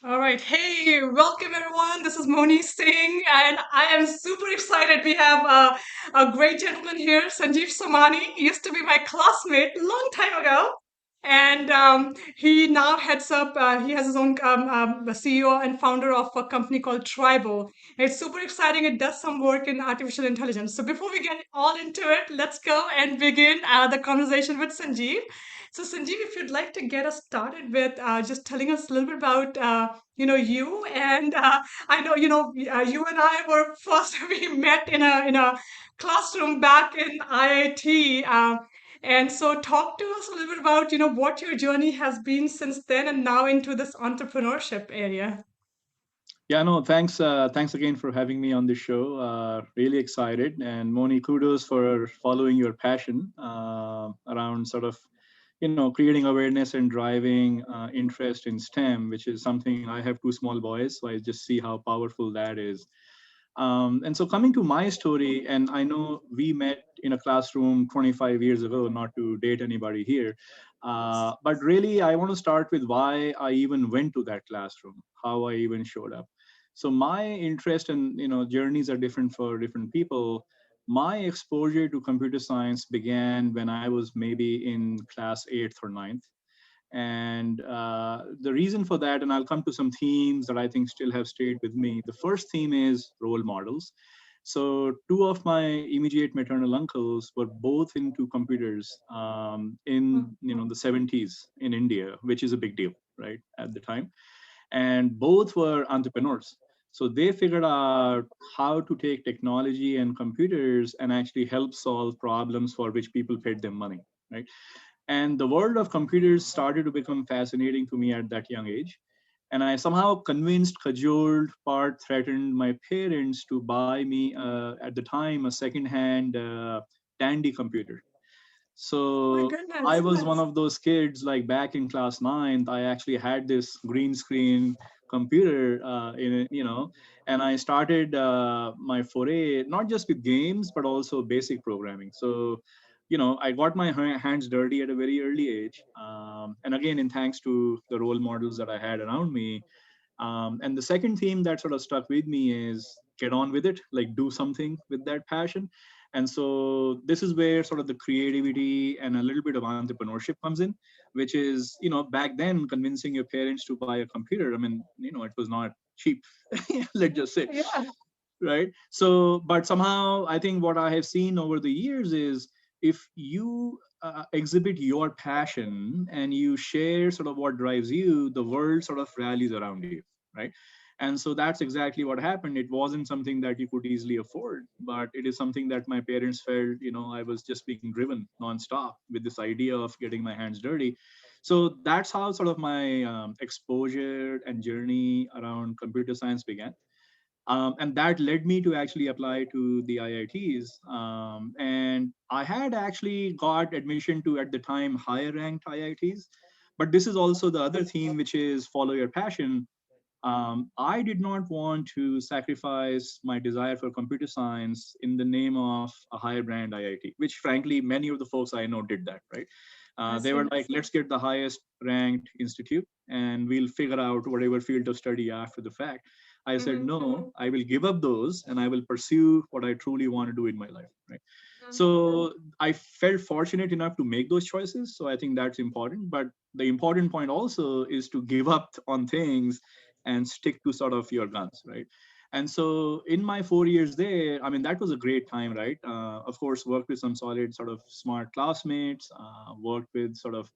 All right. Hey, welcome everyone. This is Moni Singh, and I am super excited. We have a great gentleman here, Sanjeev Somani. He used to be my classmate long time ago, and he now heads up. He has his own the CEO and founder of a company called Tribyl. It's super exciting. It does some work in artificial intelligence. So before we get all into it, let's go and begin the conversation with Sanjeev. So, Sanjeev, if you'd like to get us started with just telling us a little bit about, you and I know, you and I were first we met in a classroom back in IIT, and so talk to us a little bit about, what your journey has been since then and now into this entrepreneurship area. Yeah, no, thanks. Thanks again for having me on the show. Really excited. And Moni, kudos for following your passion around sort of, creating awareness and driving interest in STEM, which is something I have two small boys, so I just see how powerful that is. And so coming to my story, and I know we met in a classroom 25 years ago, not to date anybody here, but really I want to start with why I even went to that classroom, how I even showed up. So my interest and journeys are different for different people. My exposure to computer science began when I was maybe in class eighth or ninth, and the reason for that, and I'll come to some themes that I think still have stayed with me. The first theme is role models. So two of my immediate maternal uncles were both into computers in the 70s in India, which is a big deal, right, at the time. And both were entrepreneurs. So they figured out how to take technology and computers and actually help solve problems for which people paid them money, right? And the world of computers started to become fascinating to me at that young age. And I somehow convinced, cajoled, part threatened my parents to buy me, at the time, a second-hand Tandy computer. My So I goodness. was one of those kids, like back in class ninth, I actually had this green screen computer, and I started my foray, not just with games, but also basic programming. So, I got my hands dirty at a very early age. And again, in thanks to the role models that I had around me. And the second theme that sort of stuck with me is get on with it, like do something with that passion. And so this is where sort of the creativity and a little bit of entrepreneurship comes in, which is, back then convincing your parents to buy a computer. I mean, it was not cheap, let's just say, Yeah. right? So but somehow I think what I have seen over the years is if you exhibit your passion and you share sort of what drives you, the world sort of rallies around you, right? And so that's exactly what happened. It wasn't something that you could easily afford, but it is something that my parents felt, I was just being driven nonstop with this idea of getting my hands dirty. So that's how sort of my exposure and journey around computer science began, and that led me to actually apply to the IITs. And I had actually got admission to, at the time, higher ranked IITs. But this is also the other theme, which is follow your passion. I did not want to sacrifice my desire for computer science in the name of a higher brand IIT, which frankly, many of the folks I know did that, right? I They were see. like, let's get the highest ranked institute and we'll figure out whatever field of study after the fact. I said, Mhm, no, mhm, I will give up those and I will pursue what I truly want to do in my life, right? mhm. So I felt fortunate enough to make those choices. So I think that's important. But the important point also is to give up on things and stick to sort of your guns, right? And so in my 4 years there, I mean, that was a great time, right? Of course, worked with some solid sort of smart classmates, worked with sort of,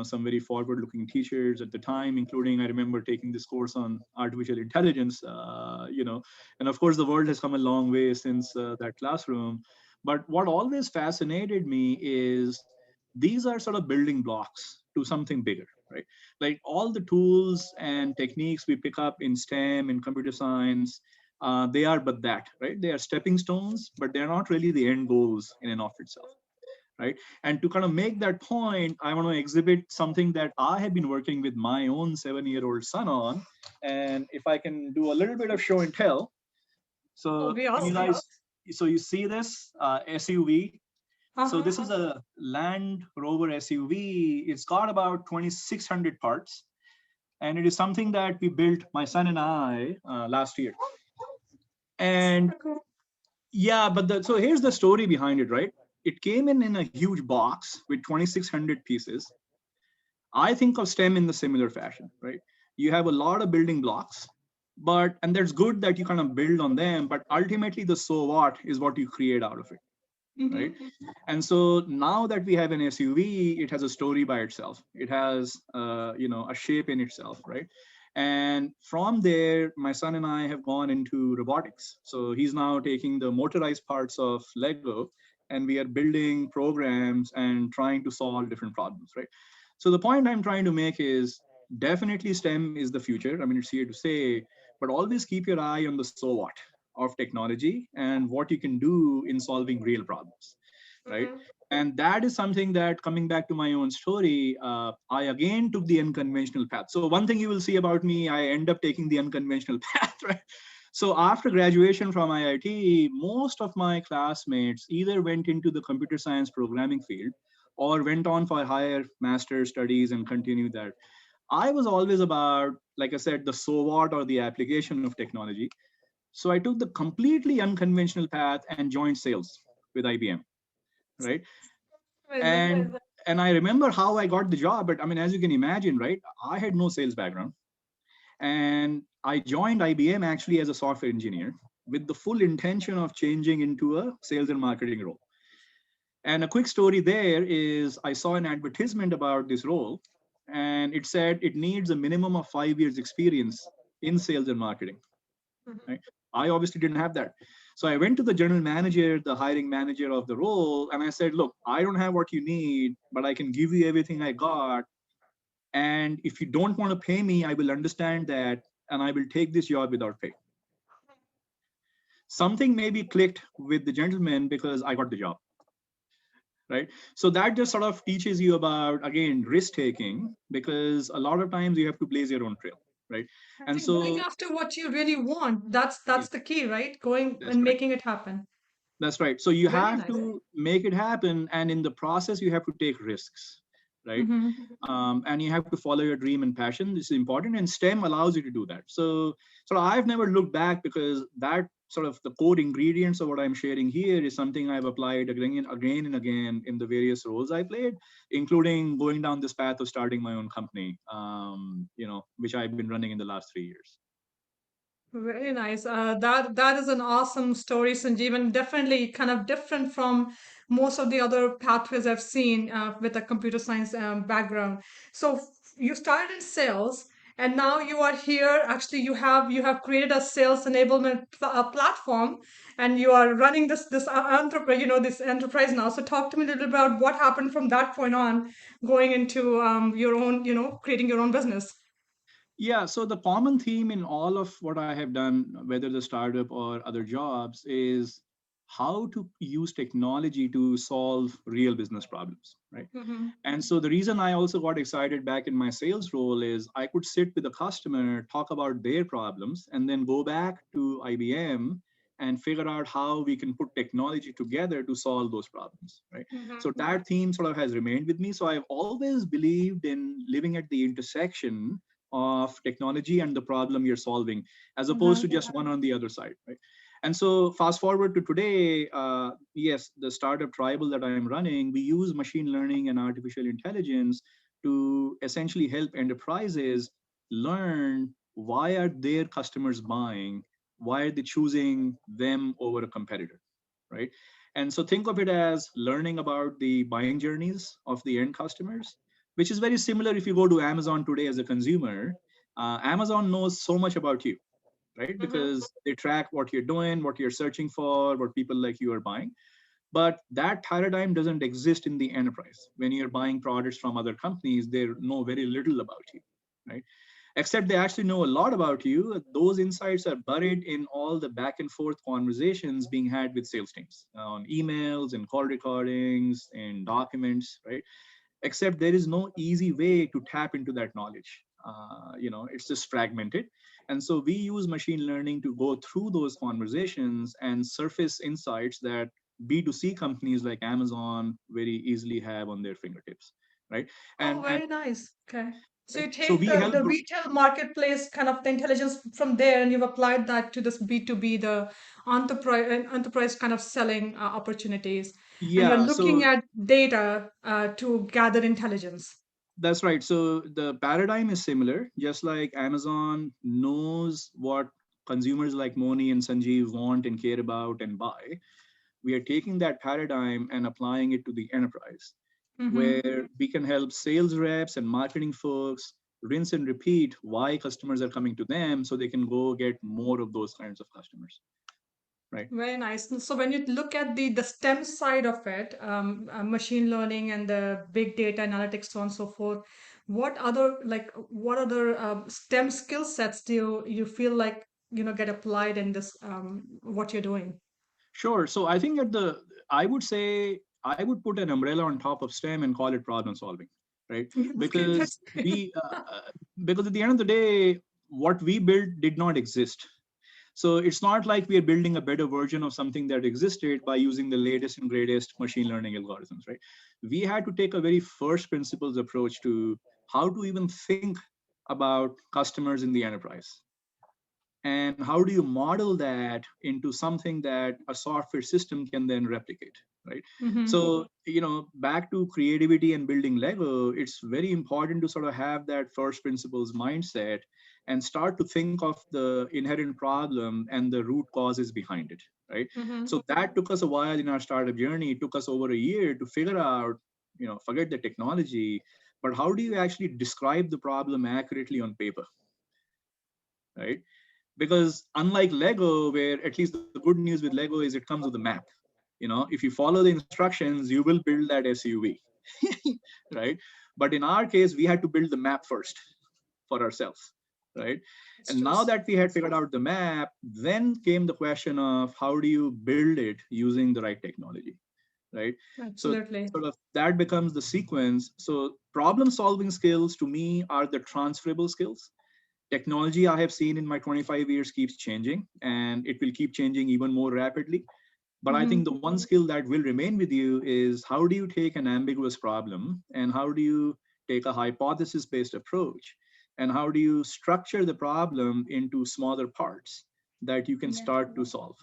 some very forward looking teachers at the time, including I remember taking this course on artificial intelligence, and of course the world has come a long way since that classroom. But what always fascinated me is these are sort of building blocks to something bigger, right? Like all the tools and techniques we pick up in STEM, in computer science, they are but that, right? They are stepping stones, but they're not really the end goals in and of itself, right? And to kind of make that point, I want to exhibit something that I have been working with my own 7-year-old son on. And if I can do a little bit of show and tell. That would So be can you awesome. guys, so you see this SUV? So Uh-huh. this is a Land Rover SUV. It's got about 2,600 parts. and it is something that we built, my son and I, last year. And Super cool. yeah, but so here's the story behind it, right? It came in a huge box with 2,600 pieces. I think of STEM in the similar fashion, right? You have a lot of building blocks, but and that's good that you kind of build on them, but ultimately the so what is what you create out of it, right? Mm-hmm. And so now that we have an SUV, it has a story by itself. It has, a shape in itself, right? And from there, my son and I have gone into robotics. So he's now taking the motorized parts of Lego, and we are building programs and trying to solve different problems, right? So the point I'm trying to make is definitely STEM is the future. I mean, it's here to stay, but always keep your eye on the so what of technology and what you can do in solving real problems, right? Mm-hmm. And that is something that, coming back to my own story, I again took the unconventional path. So one thing you will see about me, I end up taking the unconventional path, right? So after graduation from IIT, most of my classmates either went into the computer science programming field or went on for higher master studies and continued that. I was always about, like I said, the so what or the application of technology. So I took the completely unconventional path and joined sales with IBM, right? Amazing. And I remember how I got the job, but I mean, as you can imagine, right? I had no sales background, and I joined IBM actually as a software engineer with the full intention of changing into a sales and marketing role. And a quick story there is I saw an advertisement about this role, and it said it needs a minimum of 5 years experience in sales and marketing. Right? I obviously didn't have that. So I went to the general manager, the hiring manager of the role, and I said, look, I don't have what you need, but I can give you everything I got. And if you don't want to pay me, I will understand that, and I will take this job without pay. Something maybe clicked with the gentleman because I got the job, right? So that just sort of teaches you about, again, risk taking, because a lot of times you have to blaze your own trail, right? I And think going so, after what you really want, that's yeah, the key, right? Going that's and right. making it happen. That's right. So you Very have nice. to make it happen, and in the process, you have to take risks, right? Mm-hmm. And you have to follow your dream and passion. This is important, and STEM allows you to do that. So I've never looked back, because that sort of the core ingredients of what I'm sharing here is something I've applied again and again in the various roles I played, including going down this path of starting my own company, which I've been running in the last 3 years. Very nice. That is an awesome story, Sanjeev, and definitely kind of different from most of the other pathways I've seen with a computer science background. So you started in sales, and now you are here. Actually, you have created a sales enablement platform, and you are running this enterprise now. So talk to me a little bit about what happened from that point on, going into your own, creating your own business. Yeah, so the common theme in all of what I have done, whether the startup or other jobs, is how to use technology to solve real business problems, right? Mm-hmm. And so the reason I also got excited back in my sales role is I could sit with a customer, talk about their problems, and then go back to IBM and figure out how we can put technology together to solve those problems, right? Mm-hmm. So that theme sort of has remained with me. So I've always believed in living at the intersection of technology and the problem you're solving, as opposed to just one on the other side, right? And so fast forward to today, yes, the startup Tribyl that I'm running, we use machine learning and artificial intelligence to essentially help enterprises learn why are their customers buying, why are they choosing them over a competitor, right? And so think of it as learning about the buying journeys of the end customers, which is very similar if you go to Amazon today as a consumer. Amazon knows so much about you, right? Mm-hmm. Because they track what you're doing, what you're searching for, what people like you are buying. But that paradigm doesn't exist in the enterprise. When you're buying products from other companies, they know very little about you, right? Except they actually know a lot about you. Those insights are buried in all the back and forth conversations being had with sales teams on emails and call recordings and documents, right? Except there is no easy way to tap into that knowledge. It's just fragmented. And so we use machine learning to go through those conversations and surface insights that B2C companies like Amazon very easily have on their fingertips, right? Oh, And very nice. Okay. So you So take we help. the retail marketplace kind of the intelligence from there, and you've applied that to this B2B, the enterprise kind of selling opportunities, and you're Yeah, looking so at data to gather intelligence. that's right. So the paradigm is similar, just like Amazon knows what consumers like Moni and Sanjeev want and care about and buy. We are taking that paradigm and applying it to the enterprise, Mm-hmm. where we can help sales reps and marketing folks rinse and repeat why customers are coming to them so they can go get more of those kinds of customers, right? Very nice. And so when you look at the STEM side of it, machine learning and the big data analytics, so on and so forth, what other STEM skill sets do you feel like get applied in this what you're doing? Sure. So I think I would say I would put an umbrella on top of STEM and call it problem solving, right? Okay, Because that's great. because at the end of the day, what we built did not exist. So it's not like we are building a better version of something that existed by using the latest and greatest machine learning algorithms, right? We had to take a very first principles approach to how to even think about customers in the enterprise, and how do you model that into something that a software system can then replicate, right? Mm-hmm. So back to creativity and building Lego, it's very important to sort of have that first principles mindset and start to think of the inherent problem and the root causes behind it, right? Mm-hmm. So that took us a while in our startup journey. It took us over a year to figure out, forget the technology, but how do you actually describe the problem accurately on paper, right? Because unlike Lego, where at least the good news with Lego is it comes with a map. If you follow the instructions, you will build that SUV, right? But in our case, we had to build the map first for ourselves, right? It's And true. now that we had figured out the map, then came the question of how do you build it using the right technology, right? So Absolutely. sort of that becomes the sequence. So problem solving skills to me are the transferable skills. Technology I have seen in my 25 years keeps changing, and it will keep changing even more rapidly. But I Mm-hmm. think the one skill that will remain with you is how do you take an ambiguous problem and how do you take a hypothesis based approach, and how do you structure the problem into smaller parts that you can start to solve.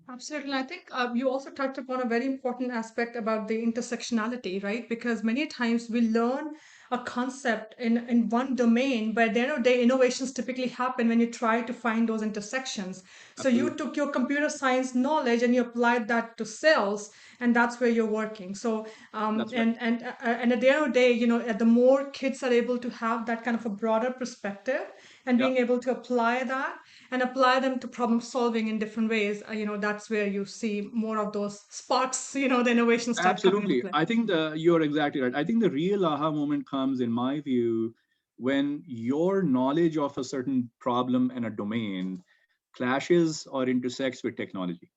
Absolutely. I think you also touched upon a very important aspect about the intersectionality, right? Because many times we learn a concept in one domain, but at the end of the day, innovations typically happen when you try to find those intersections. So you Absolutely. took your computer science knowledge and you applied that to sales, and that's where you're working. So That's right. and at the end of the day, the more kids are able to have that kind of a broader perspective and Yeah. being able to apply that and apply them to problem solving in different ways, that's where you see more of those sparks, the innovations start coming into Absolutely. play. I think you're exactly right. I think the real aha moment comes, in my view, when your knowledge of a certain problem and a domain clashes or intersects with technology,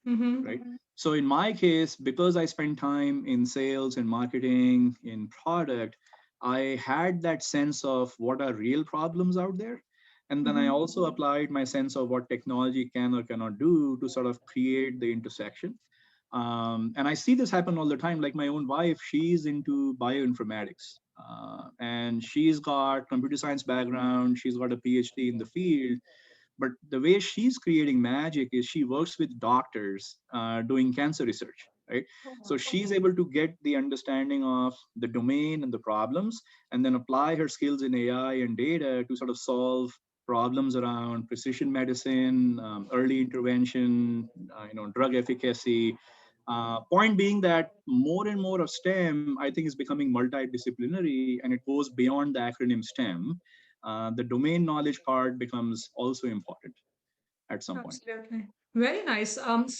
Mm-hmm. right? So in my case, because I spent time in sales and marketing, in product, I had that sense of what are real problems out there. And then I Mm-hmm. also applied my sense of what technology can or cannot do to sort of create the intersection. And I see this happen all the time. Like my own wife, she's into bioinformatics, and she's got computer science background. She's got a PhD in the field, but the way she's creating magic is she works with doctors doing cancer research, right? So she's able to get the understanding of the domain and the problems, and then apply her skills in AI and data to sort of solve problems around precision medicine, early intervention, drug efficacy. Point being that more and more of STEM, I think, is becoming multidisciplinary, and it goes beyond the acronym STEM. The domain knowledge part becomes also important at some point. Absolutely. Very nice. And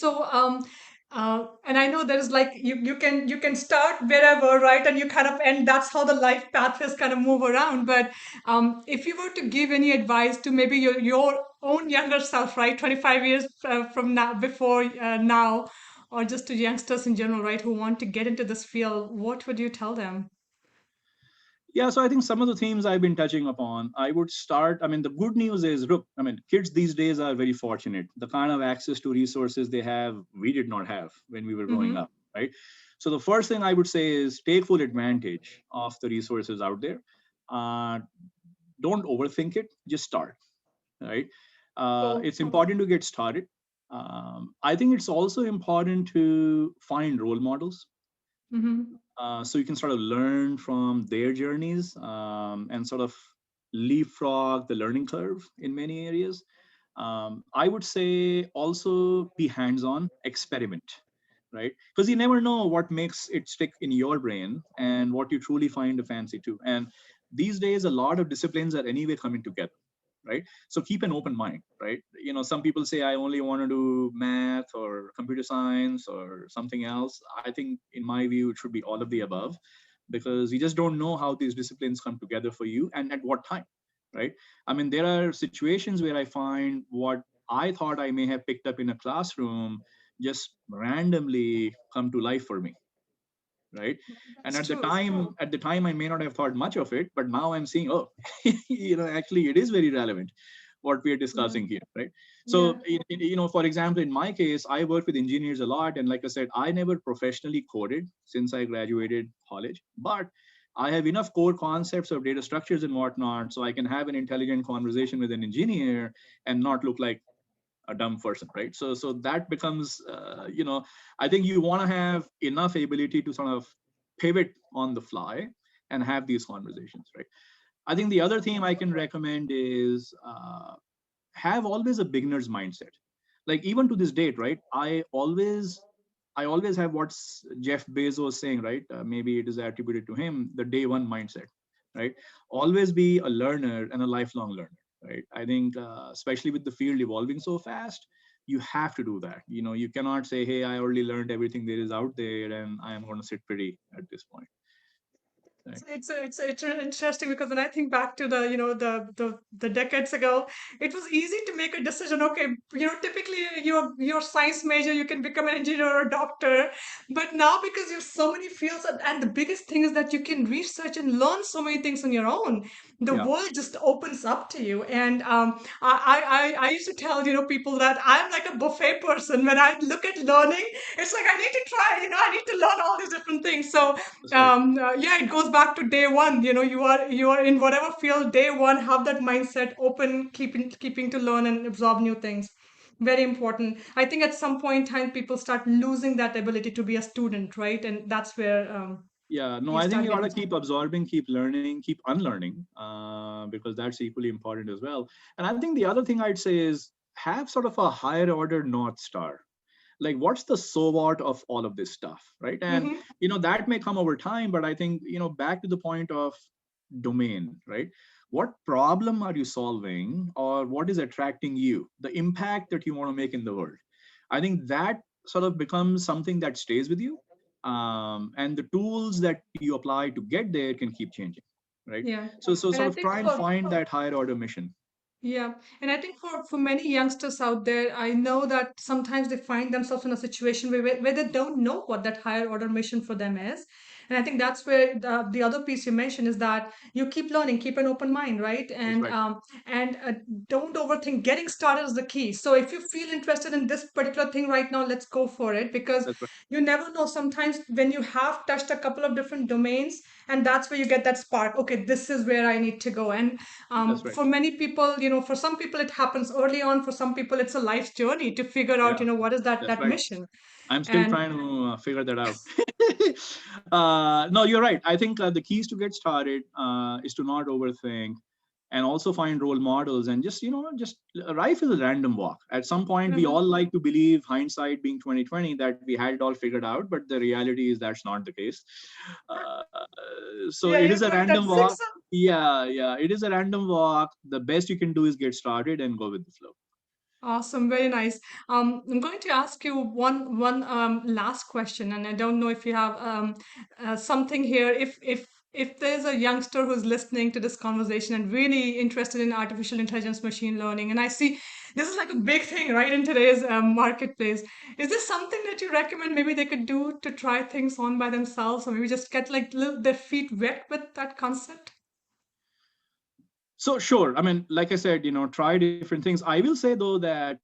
I know there's like you can start wherever, right? And you kind of end. That's how the life pathways kind of move around. But if you were to give any advice to maybe your own younger self, right, 25 years from now, before now, or just to youngsters in general, right, who want to get into this field, what would you tell them? Yeah, so I think some of the themes I've been touching upon, I would start. I mean, the good news is, look, I mean, kids these days are very fortunate. The kind of access to resources they have, we did not have when we were growing Mm-hmm. up, right? So the first thing I would say is take full advantage of the resources out there. uh, don't overthink it, just start, right? Cool. It's important to get started. I think it's also important to find role models, Mm-hmm. so you can sort of learn from their journeys, and sort of leapfrog the learning curve in many areas. I would say also be hands on, experiment, right? Because you never know what makes it stick in your brain and what you truly find a fancy to. And these days, a lot of disciplines are anyway coming together, right? So keep an open mind, right? Some people say I only want to do math or computer science or something else. I think in my view it should be all of the above, because you just don't know how these disciplines come together for you and at what time, right? I mean, there are situations where I find what I thought I may have picked up in a classroom just randomly come to life for me, right? And That's true. at the time I may not have thought much of it, but now I'm seeing, oh, actually it is very relevant what we are Yeah. discussing here, right? Yeah. So for example, in my case, I work with engineers a lot, and like I said, I never professionally coded since I graduated college, but I have enough core concepts of data structures and whatnot, so I can have an intelligent conversation with an engineer and not look like a dumb person, right? So that becomes, I think you want to have enough ability to sort of pivot on the fly and have these conversations, right? I think the other thing I can recommend is, have always a beginner's mindset. Like even to this date, right? I always have what's Jeff Bezos saying, right? Maybe it is attributed to him, the day one mindset, right? Always be a learner and a lifelong learner, right? I think, especially with the field evolving so fast, you have to do that. You cannot say, hey, I already learned everything there is out there and I am going to sit pretty at this point, right? It's interesting because when I think back to the decades ago, it was easy to make a decision. Okay, typically your science major, you can become an engineer or a doctor, but now because you have so many fields, and the biggest thing is that you can research and learn so many things on your own. The Yeah, world just opens up to you, and I used to tell people that I'm like a buffet person. When I look at learning, it's like I need to try. I need to learn all these different things. So that's right. yeah, it goes back to day one. You are in whatever field. Day one, have that mindset open, keeping to learn and absorb new things. Very important. I think at some point in time people start losing that ability to be a student, right? And that's where Yeah, no, you I think start you ought getting to stuck. keep absorbing, keep learning, keep unlearning, because that's equally important as well. And I think the other thing I'd say is have sort of a higher order North Star. Like, what's the so what of all of this stuff, right? And, Hmm. that may come over time, but I think, back to the point of domain, right? What problem are you solving, or what is attracting you? The impact that you want to make in the world. I think that sort of becomes something that stays with you, and the tools that you apply to get there can keep changing, right? Yeah, So and sort I of think try and for find that higher order mission. Yeah, and I think for many youngsters out there, I know that sometimes they find themselves in a situation where they don't know what that higher order mission for them is. And I think that's where the other piece you mentioned is that you keep learning, keep an open mind, right? That's And right. don't overthink. Getting started is the key. So if you feel interested in this particular thing right now, let's go for it, because That's right. you never know. Sometimes when you have touched a couple of different domains, and that's where you get that spark. Okay, this is where I need to go. And That's right. for many people, for some people it happens early on. For some people, it's a life journey to figure out, Yeah, what is that that's that right. mission. I'm still And trying to figure that out. No, you're right. I think the keys to get started is to not overthink, and also find role models, and just life is a random walk. At some point, we Mhm. all like to believe, hindsight being 2020, that we had it all figured out, but the reality is that's not the case. Uh, so Yeah, it you're is a going that random walk. six. Yeah, yeah, it is a random walk. The best you can do is get started and go with the flow. Awesome, very nice. I'm going to ask you one last question, and I don't know if you have something here. If there's a youngster who's listening to this conversation and really interested in artificial intelligence, machine learning, and I see this is like a big thing, right, in today's marketplace. Is this something that you recommend? Maybe they could do to try things on by themselves, or maybe just get like their feet wet with that concept. So sure, I mean, like I said, try different things. I will say though that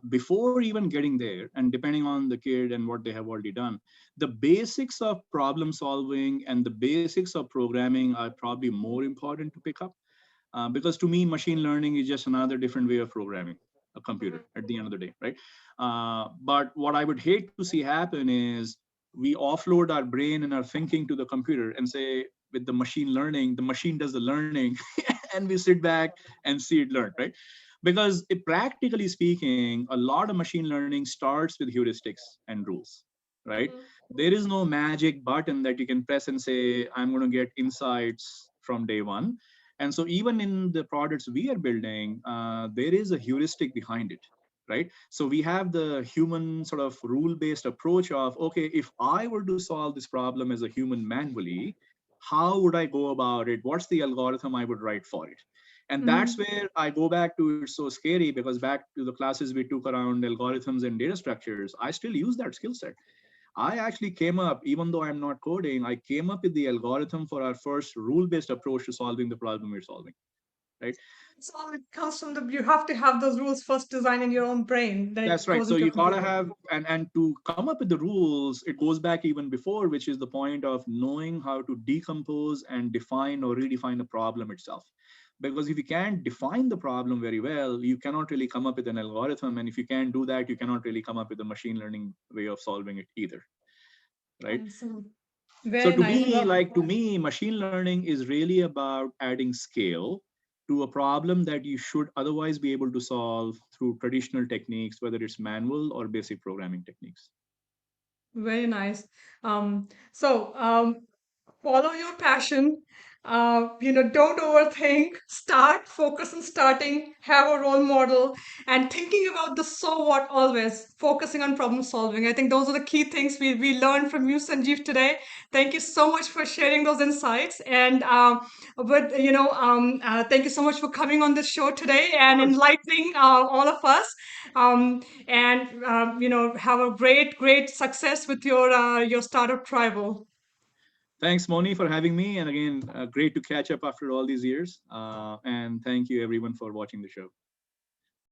before even getting there, and depending on the kid and what they have already done, the basics of problem solving and the basics of programming are probably more important to pick up, because to me, machine learning is just another different way of programming a computer at the end of the day, right? But what I would hate to see happen is we offload our brain and our thinking to the computer and say, with the machine learning, the machine does the learning, and we sit back and see it learn, right? Because practically speaking, a lot of machine learning starts with heuristics and rules, right? There is no magic button that you can press and say, I'm going to get insights from day one. And so even in the products we are building, there is a heuristic behind it, right? So we have the human sort of rule based approach of, okay, if I were to solve this problem as a human manually, how would I go about it? What's the algorithm I would write for it? And that's Mm-hmm. where I go back to, it's so scary, because back to the classes we took around algorithms and data structures, I still use that skill set. I actually came up, even though I'm not coding, I came up with the algorithm for our first rule based approach to solving the problem we're solving, right? So it comes from the you have to have those rules first designed in your own brain, then That's it right. goes So into a you gotta computer. have, and to come up with the rules, it goes back even before, which is the point of knowing how to decompose and define or redefine the problem itself. Because if you can't define the problem very well, you cannot really come up with an algorithm. And if you can't do that, you cannot really come up with a machine learning way of solving it either, right? Awesome. So Very to nice. me, Well, like to me, machine learning is really about adding scale to a problem that you should otherwise be able to solve through traditional techniques, whether it's manual or basic programming techniques. very nice. So follow your passion. Don't overthink. Start, focus on starting, have a role model, and thinking about the so what always, focusing on problem solving. I think those are the key things we learned from you, Sanjeev, today. Thank you so much for sharing those insights. And thank you so much for coming on this show today Of and course. enlightening all of us. And have a great success with your startup Tribyl. Thanks, Moni, for having me. And again, great to catch up after all these years. And thank you, everyone, for watching the show.